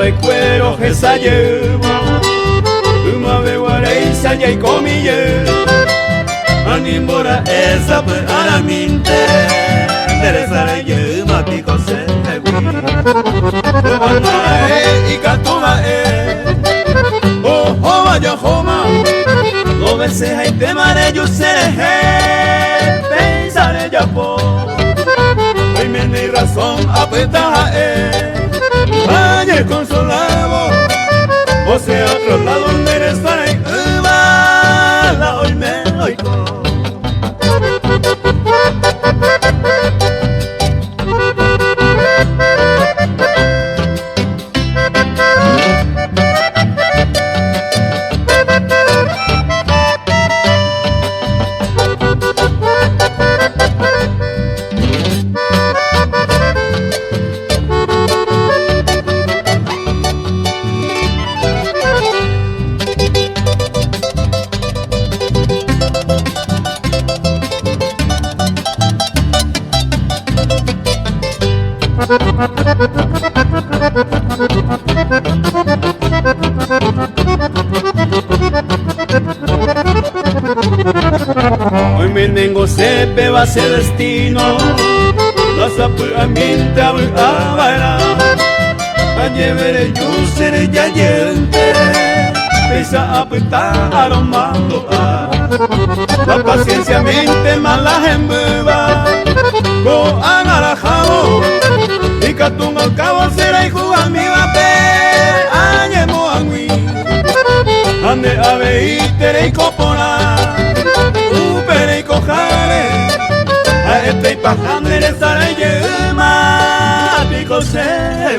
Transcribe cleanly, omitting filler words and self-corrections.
de cuero que se lleva, uma de guareisa y hay comille, animora esa para minte, derezare yema pico se y catuma oh vaya joma, dos veces hay temare yo seré, pensaré ya po, hoy me di razón apretar vaya consolado, o sea otro lado donde eres para ir, la hoy me oigo. Hoy me tengo sepe va a ser destino, la sapuramente a bailar, a llevar yo seré ya yente, pesa a petar aromando la paciencia mente mala gemba, go anarajado, y catún al cabo será y jugar mi papel, añemo angui, ande a veítere y copona. A este y pajandere sara yema pico se